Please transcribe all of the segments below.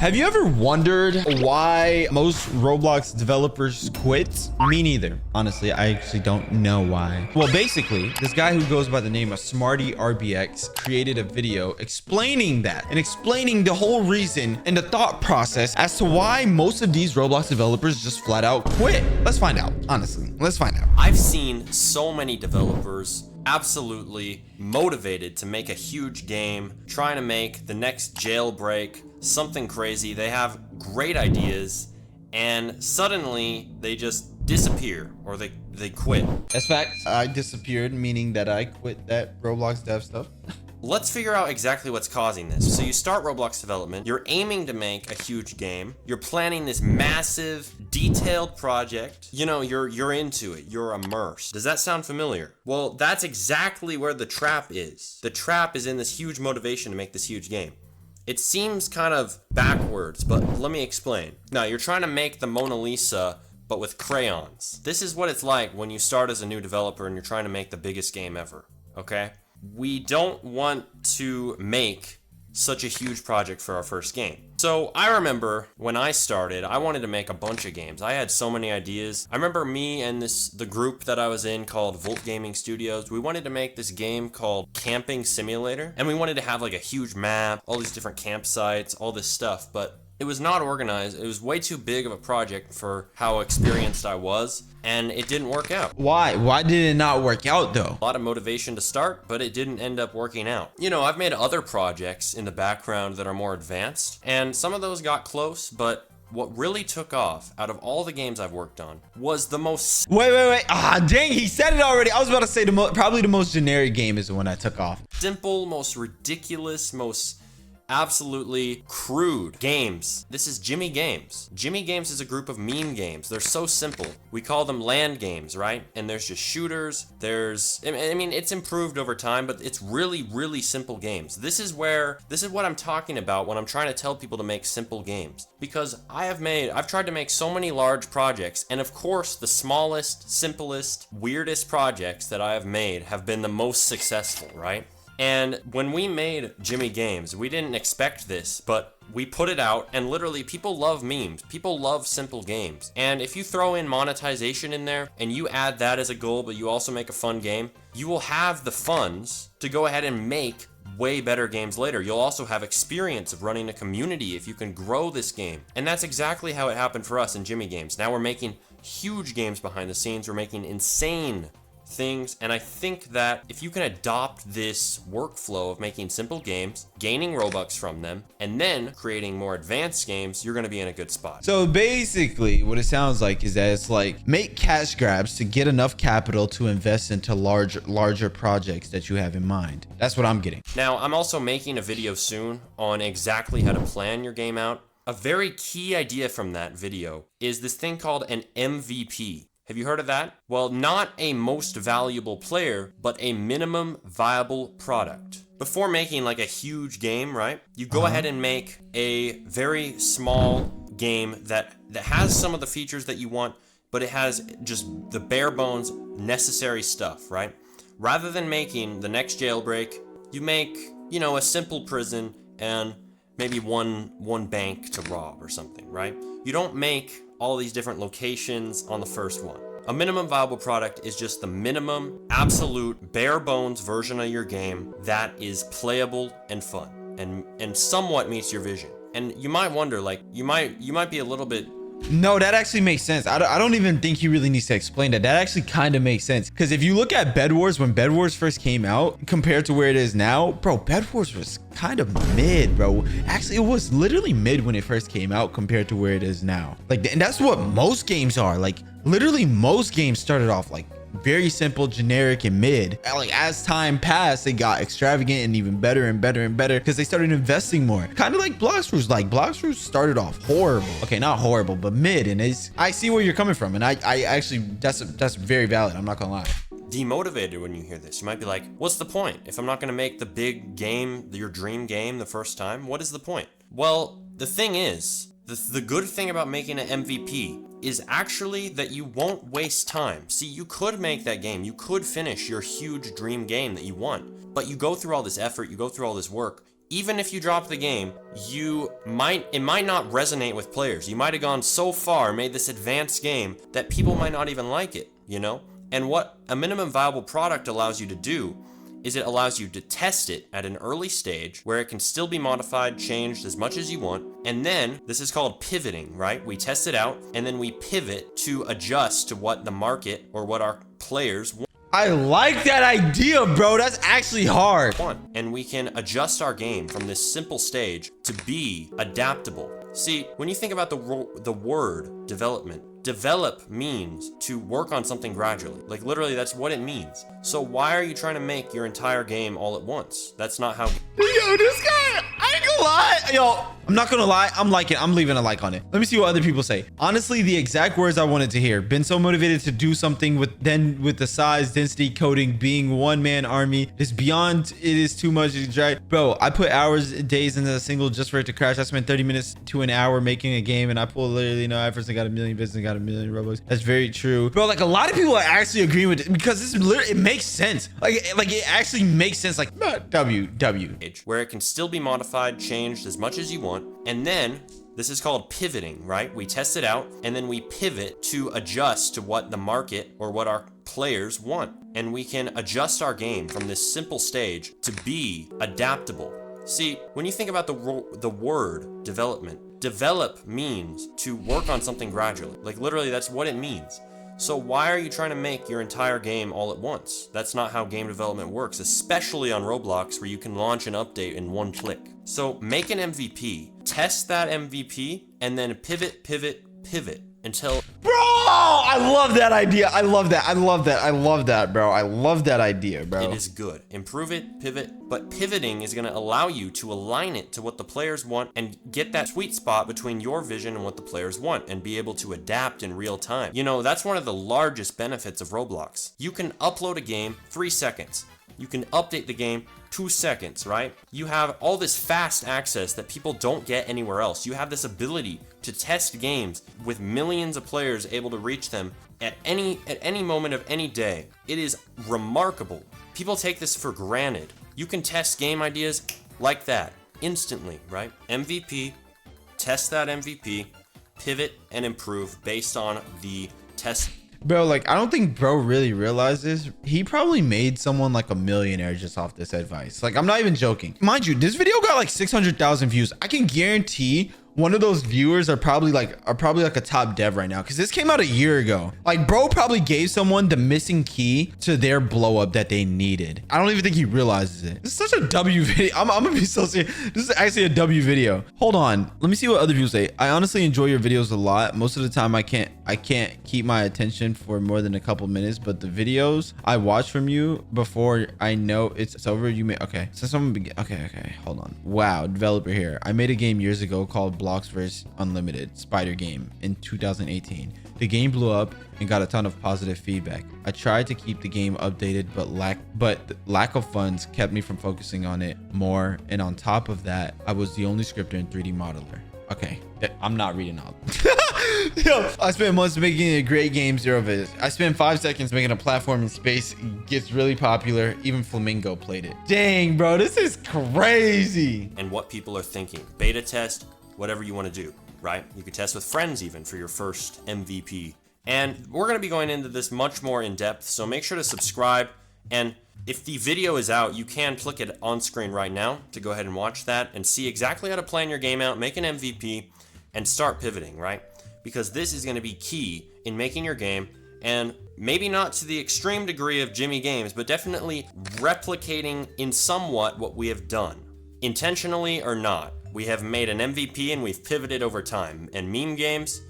Have you ever wondered why most Roblox developers quit? Me neither. Honestly, I actually don't know why. Well, basically, this guy who goes by the name of Smarty RBX created a video explaining that and explaining the whole reason and the thought process as to why most of these Roblox developers just flat out quit. Let's find out. Honestly, let's find out. I've seen so many developers absolutely motivated to make a huge game, trying to make the next jailbreak, something crazy. They have great ideas and suddenly they just disappear or they quit. That's facts. I disappeared, meaning that I quit that Roblox dev stuff. Let's figure out exactly what's causing this. So you start Roblox development, you're aiming to make a huge game, you're planning this massive, detailed project. You know, you're into it, you're immersed. Does that sound familiar? Well, that's exactly where the trap is. The trap is in this huge motivation to make this huge game. It seems kind of backwards, but let me explain. Now, you're trying to make the Mona Lisa, but with crayons. This is what it's like when you start as a new developer and you're trying to make the biggest game ever, okay? We don't want to make such a huge project for our first game. So I remember when I started, I wanted to make a bunch of games. I had so many ideas. I remember me and the group that I was in called Volt Gaming Studios. We wanted to make this game called Camping Simulator, and we wanted to have like a huge map, all these different campsites, all this stuff, but it was not organized. It was way too big of a project for how experienced I was, and it didn't work out. Why? Why did it not work out though? A lot of motivation to start, but it didn't end up working out. You know, I've made other projects in the background that are more advanced, and some of those got close, but what really took off out of all the games I've worked on was the most... Wait. Ah, dang, he said it already. I was about to say probably the most generic game is the one that took off. Simple, most ridiculous, most absolutely crude games. This is Jimmy Games. Jimmy Games is a group of meme games. They're so simple. We call them land games, right? And there's just shooters. I mean, it's improved over time, but it's really, really simple games. This is what I'm talking about when I'm trying to tell people to make simple games. Because I've tried to make so many large projects, and of course, the smallest, simplest, weirdest projects that I have made have been the most successful, right? And when we made Jimmy Games, we didn't expect this, but we put it out, and literally people love memes. People love simple games. And if you throw in monetization in there and you add that as a goal, but you also make a fun game, you will have the funds to go ahead and make way better games later. You'll also have experience of running a community if you can grow this game. And that's exactly how it happened for us in Jimmy Games. Now we're making huge games behind the scenes. We're making insane things, and I think that if you can adopt this workflow of making simple games, gaining Robux from them, and then creating more advanced games, you're going to be in a good spot. So basically what it sounds like is that it's like make cash grabs to get enough capital to invest into larger projects that you have in mind. That's what I'm getting. Now, I'm also making a video soon on exactly how to plan your game out. A very key idea from that video is this thing called an MVP. Have you heard of that? Well, not a most valuable player, but a minimum viable product. Before making like a huge game, right? You go ahead and make a very small game that has some of the features that you want, but it has just the bare bones necessary stuff, right? Rather than making the next jailbreak, you make, you know, a simple prison and maybe one bank to rob or something, right? You don't make all these different locations on the first one. A minimum viable product is just the minimum, absolute, bare bones version of your game that is playable and fun and somewhat meets your vision. And you might wonder, like, you might be a little bit... No, that actually makes sense. I don't even think he really needs to explain that. That actually kind of makes sense. Because if you look at Bed Wars, when Bed Wars first came out, compared to where it is now, bro, Bed Wars was kind of mid, bro. Actually, it was literally mid when it first came out compared to where it is now. Like, and that's what most games are. Like, literally most games started off like very simple, generic, and mid. And like as time passed, they got extravagant and even better and better and better because they started investing more. Kind of like Blox Fruits. Like Blox Fruits started off horrible. Okay, not horrible, but mid. And I see where you're coming from, and I actually that's very valid. I'm not gonna lie. Demotivated when you hear this. You might be like, what's the point? If I'm not gonna make the big game, your dream game the first time, what is the point? Well, the thing is, the good thing about making an MVP is actually that you won't waste time. See, you could make that game. You could finish your huge dream game that you want, but you go through all this effort, you go through all this work. even if you drop the game, it might not resonate with players. You might have gone so far, made this advanced game that people might not even like it, you know? And what a minimum viable product allows you to do is it allows you to test it at an early stage where it can still be modified, changed as much as you want. And then this is called pivoting, right? We test it out and then we pivot to adjust to what the market or what our players want. I like that idea, bro. That's actually hard. And we can adjust our game from this simple stage to be adaptable. See, when you think about the word development, develop means to work on something gradually. Like literally, that's what it means. So why are you trying to make your entire game all at once? That's not how. Yo, this guy, I ain't gonna lie. Yo, I'm not gonna lie. I'm leaving a like on it. Let me see what other people say. Honestly, the exact words I wanted to hear. Been so motivated to do something with the size, density, coding, being one-man army. It's beyond, it is too much to drag. Bro, I put hours, days into a single just for it to crash. I spent 30 minutes to an hour making a game and I pulled literally no efforts and got 1 million business and got 1 million Robux. That's very true. Bro, like a lot of people are actually agreeing with it because this literally, it makes sense. Like it actually makes sense. Like W. Where it can still be modified, changed as much as you want. And then this is called pivoting, right? We test it out and then we pivot to adjust to what the market or what our players want. And we can adjust our game from this simple stage to be adaptable. See, when you think about the word development, develop means to work on something gradually. Like literally, that's what it means. So why are you trying to make your entire game all at once? That's not how game development works, especially on Roblox where you can launch an update in one click. So make an MVP, test that MVP, and then pivot until... Bro, I love that idea. I love that, bro. I love that idea, bro. It is good. Improve it, pivot, but pivoting is going to allow you to align it to what the players want and get that sweet spot between your vision and what the players want and be able to adapt in real time. You know, that's one of the largest benefits of Roblox. You can upload a game 3 seconds. You can update the game 2 seconds, right? You have all this fast access that people don't get anywhere else. You have this ability to test games with millions of players able to reach them at any moment of any day. It is remarkable. People take this for granted. You can test game ideas like that instantly, right? MVP, test that MVP, pivot and improve based on the test. Bro, like, I don't think bro really realizes he probably made someone like a millionaire just off this advice. Like, I'm not even joking. Mind you, this video got like 600,000 views. I can guarantee one of those viewers are probably like a top dev right now because this came out a year ago. Like, bro probably gave someone the missing key to their blow up that they needed. I don't even think he realizes it. This is such a W video. I'm gonna be so serious. This is actually a W video. Hold on, let me see what other people say. I honestly enjoy your videos a lot. Most of the time I can't keep my attention for more than a couple minutes, but the videos I watch from you before I know it's over, you may okay. So someone begin. Okay, hold on. Wow, developer here. I made a game years ago called Blocks vs Unlimited Spider game in 2018. The game blew up and got a ton of positive feedback. I tried to keep the game updated, but lack of funds kept me from focusing on it more. And on top of that, I was the only scripter in 3D modeler. Okay, I'm not reading all. Yo, I spent months making a great game, 0 visits. I spent 5 seconds making a platform in space. It gets really popular. Even Flamingo played it. Dang, bro, this is crazy. And what people are thinking. Beta test, whatever you want to do, right? You could test with friends even for your first MVP. And we're going to be going into this much more in depth, so make sure to subscribe. And if the video is out, you can click it on screen right now to go ahead and watch that and see exactly how to plan your game out, make an MVP, and start pivoting, right? Because this is going to be key in making your game, and maybe not to the extreme degree of Jimmy Games, but definitely replicating in somewhat what we have done. Intentionally or not, we have made an MVP and we've pivoted over time. And meme games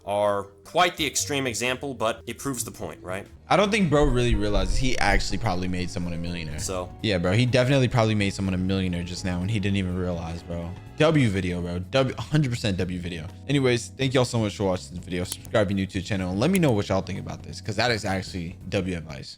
are quite the extreme example, but it proves the point, right? I don't think bro really realizes he actually probably made someone a millionaire. So yeah, bro, he definitely probably made someone a millionaire just now and he didn't even realize, bro. W video, bro. 100% W video. Anyways, thank y'all so much for watching this video. Subscribe if you're new to the channel and let me know what y'all think about this because that is actually W advice.